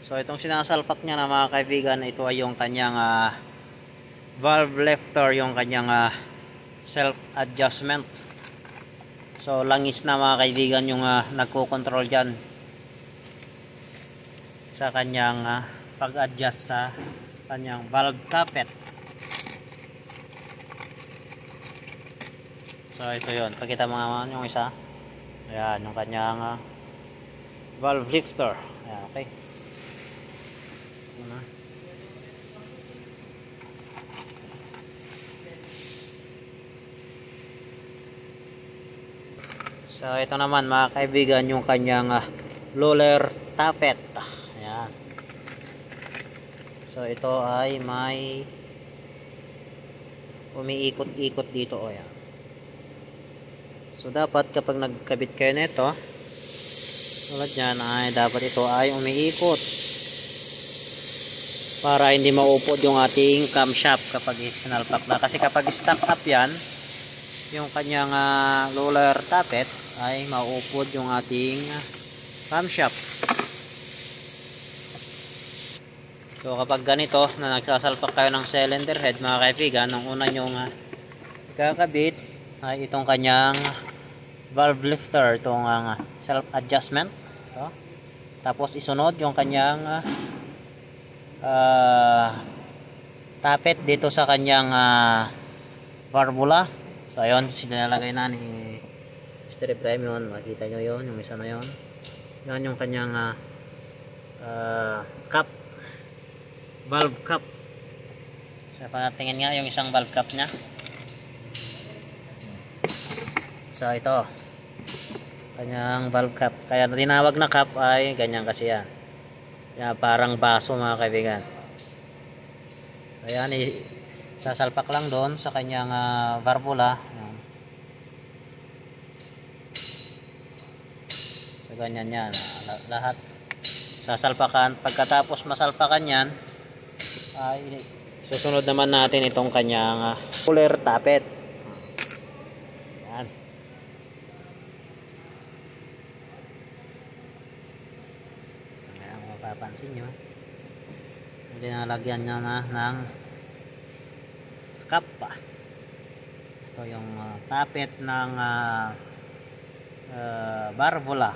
So itong sinasalpak niya na mga kaibigan, ito ay yung kanyang valve lifter, yung kanyang self adjustment. So langis na mga kaibigan yung nagko-control dyan sa kanyang pag-adjust sa kanyang valve tappet. So ito yun, pakita mo naman yung isa. Ayan, yung kanyang valve lifter. Ayan, okay. So ito naman mga kaibigan yung kanyang roller tappet. Ayan. So ito ay may umiikot-ikot dito. Ayan. So dapat kapag nagkabit kayo nito, tulad yan, ay dapat ito ay umiikot para hindi maupod yung ating camshaft kapag sinalpak na. Kasi kapag stuck up yan, yung kanyang roller tappet, ay mauupod yung ating camshaft. So kapag ganito na nagsasalpak kayo ng cylinder head mga kaibigan, ang una nyong kakabit ay itong kanyang valve lifter, itong self adjustment. Ito. Tapos isunod yung kanyang tappet dito sa kanyang valvula. So ayun, sinalagay na ni Mr. Ibrahim yun. Makita nyo yun, yung isa na yun. Yan yung kanyang cap, valve cap. So patingin nga yung isang valve cap nya. So ito kanyang valve cap, kaya tinawag na cap ay ganyan kasi yan. Yan, parang baso mga kaibigan. Ayan, sasalpak lang doon sa kanyang valvula. Ayan. So ganyan yan, lahat sasalpakan. Pagkatapos masalpakan yan ay susunod naman natin itong kanyang roller tappet. Ayan. Mapapansin nyo, dinalagyan niya na ng cap pa. Ito yung tappet ng valvula,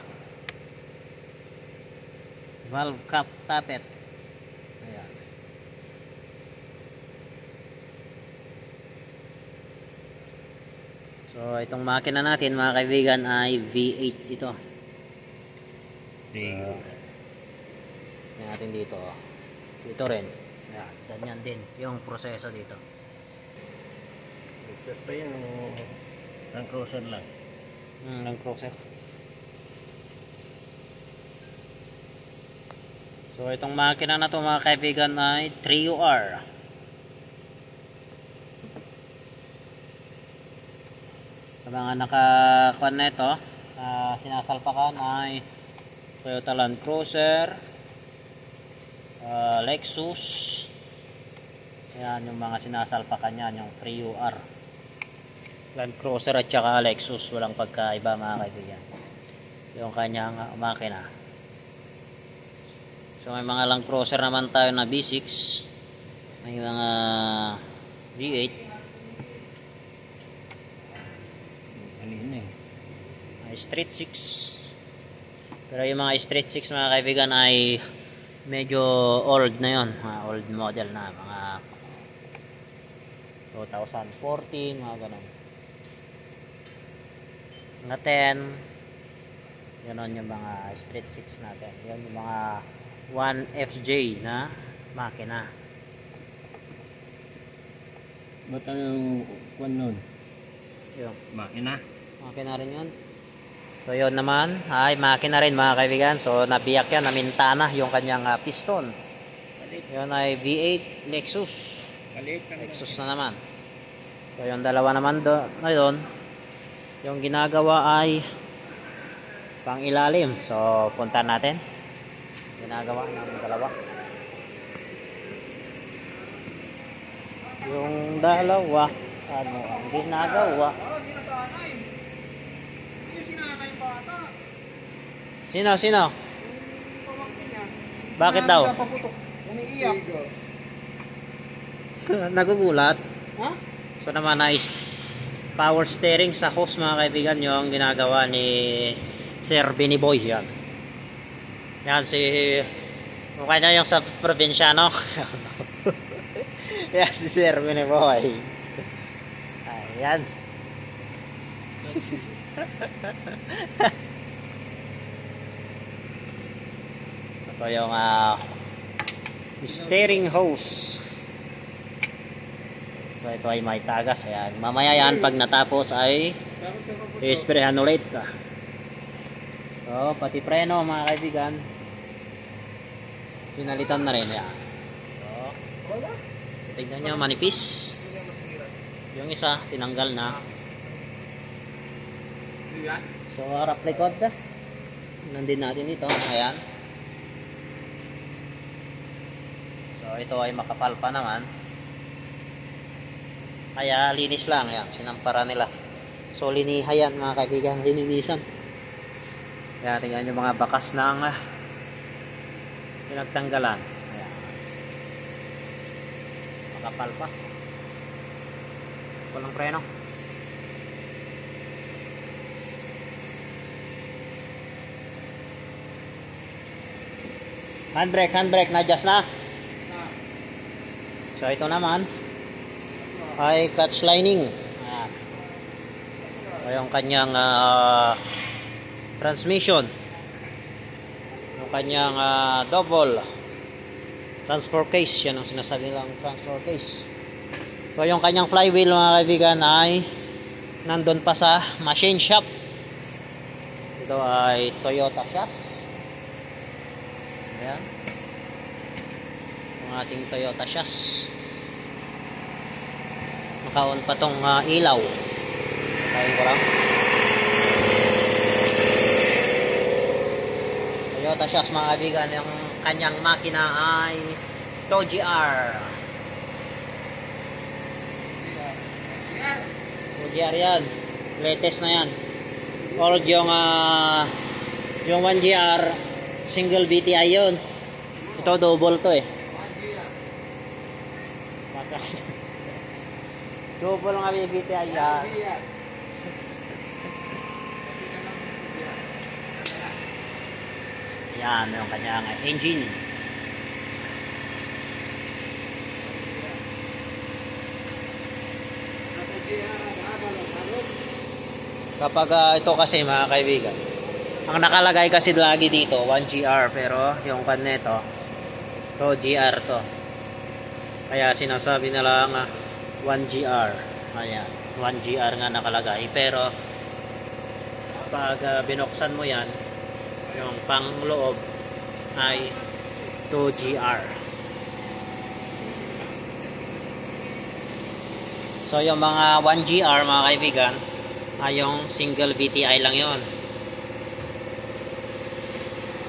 valve cap tappet. Ayan. So itong makina natin mga kaibigan ay V8 ito. Natin dito, dito rin. Ayan, ganyan din yung proseso dito. Exhaust pa yan, ng cruiser lang. Ng cruiser. So itong makina na to mga kaibigan ay 3UR. Sa mga nakakuan na ito, sinasalpakan ay Toyota Land Cruiser, Lexus. Yan yung mga sinasalpakan yan, yung 3UR, Land Cruiser at saka Lexus. Walang pagkaiba mga kaibigan yung kanyang makina. So may mga Land Cruiser naman tayo na B6, may mga V8, may Street 6. Pero yung mga Street 6 mga kaibigan ay medyo old na yun, old model na, mga 2014, mga ganun, mga 10, yun yung mga Street 6 natin. Yun yung mga 1FJ na makina. Ba't anong kwan nun? Yun, Makina? makina rin yun. So yun naman ay makina rin mga kaibigan. So nabiyak yan, naminta na yung kanyang piston. Yun ay V8 Lexus. Lexus na naman. So yung dalawa naman doon, yung ginagawa ay pang ilalim. So punta natin ginagawa ng dalawa. Yung dalawa ano ang ginagawa? Sino? Bakit daw? Paputok. Umiiyak. Nagugulat. Ha? So naman is power steering sa hose mga kaibigan yung ginagawa ni Sir Benny Boy yan. Yan si mukha niya yung sa probinsyano. Yan si Sir Benny Boy. Ayan. Ito yung steering hose. So ito ay may tagas. Ayan. Mamaya yan pag natapos ay i-sprayhan ulit. So pati preno mga kaibigan pinalitan na rin. Ayan. So tignan nyo manipis. Yung isa tinanggal na. So harap likod nandin natin dito. Ayan. So ito ay makapal pa naman. Kaya linis lang. Ayan, sinampara nila. So linihayan mga kaibigan. Lininisan. Kaya tingnan yung mga bakas ng pinagtanggalan. Ayan. Makapal pa. Walang preno. Handbrake, na-adjust na. So ito naman ay clutch lining. Ayan. So yung kanyang transmission. Yung kanyang double transfer case. Yan ang sinasabi lang transfer case. So yung kanyang flywheel mga kaibigan ay nandun pa sa machine shop. Ito ay Toyota chassis. Ayan. Ang ating Toyota chassis. Naka-on pa tong ilaw. Kaya ko lang. Toyota chassis mga kaibigan. Yung kanyang makina ay TOGR. TOGR yan. Latest na yan. Old yung 1GR single BTI yun. Ito double to eh. Double nga BTI yan. Yan yung kanyang engine. Kapag ito kasi mga kaibigan, ang nakalagay kasi lagi dito 1GR, pero yung kan nito to GR to. Kaya sinasabi na lang 1GR. Ayan, 1GR nga nakalagay, pero pag binuksan mo yan, yung pangloob ay 2GR. So yung mga 1GR mga kaibigan ay yung single BTI lang yon.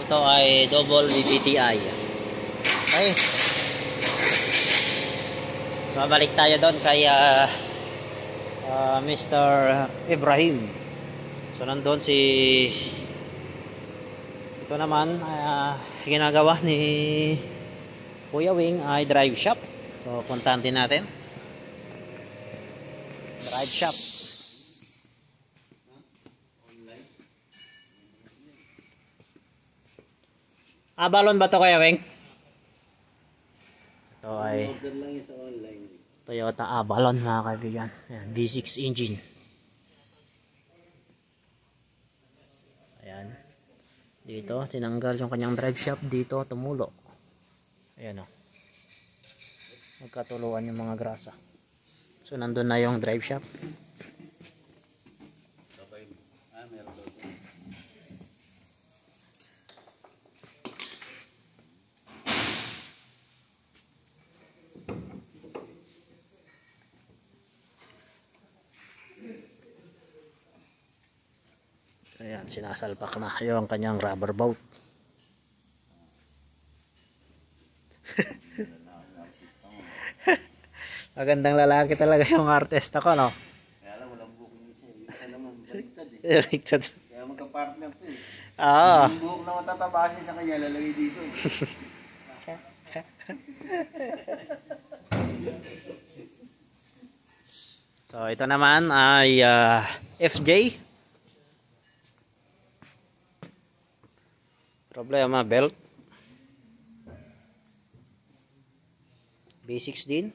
Ito ay double BTI. Okay. So balik tayo doon kay Mr. Ibrahim. So nandun si ito naman ginagawa ni Kuya Wing ay drive shop. So puntahan din natin. Drive shop. Balon ba to Kuya Wing? Ito ay Toyota Avalon mga kaibigan. Ayan, V6 engine. Ayan. Dito, tinanggal yung kanyang drive shaft. Dito, tumulo. Ayan o. Magkatuluan yung mga grasa. So, nandun na yung drive shaft. Ayan, sinasalpak na yung kanyang rubber boat. Magandang lalaki talaga yung artista ko, no? Kaya lang, walang buhok yung isa. Yung isa naman, baliktad eh. Baliktad. Kaya magka-partner to eh. Oo. Yung buhok na matataba siya sa kanya, lalagay dito. So ito naman ay FJ. Problema belt. Basics din.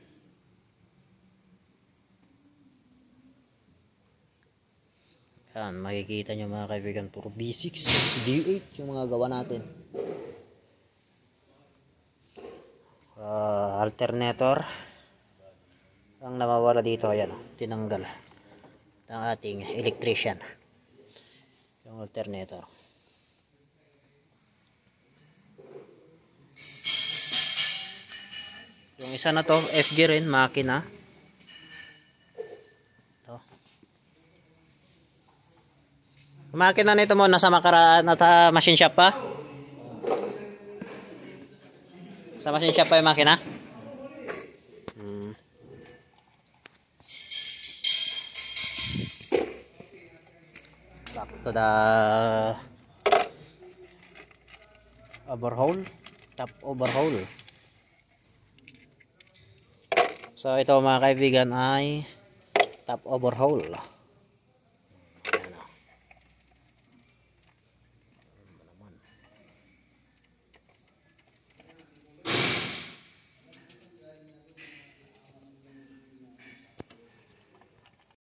Yan, makikita nyo mga kaibigan, puro B6, D8 yung mga gawa natin. Alternator. Ang nawawala dito, ayan, tinanggal ng ating electrician. Yung alternator. Yung isa na to, FG rin, makina. Makina nito mo nasa machine shop pa? Sa machine shop pa yung makina? Back to the overhaul, top overhaul. So ito mga kaibigan ay top overhaul.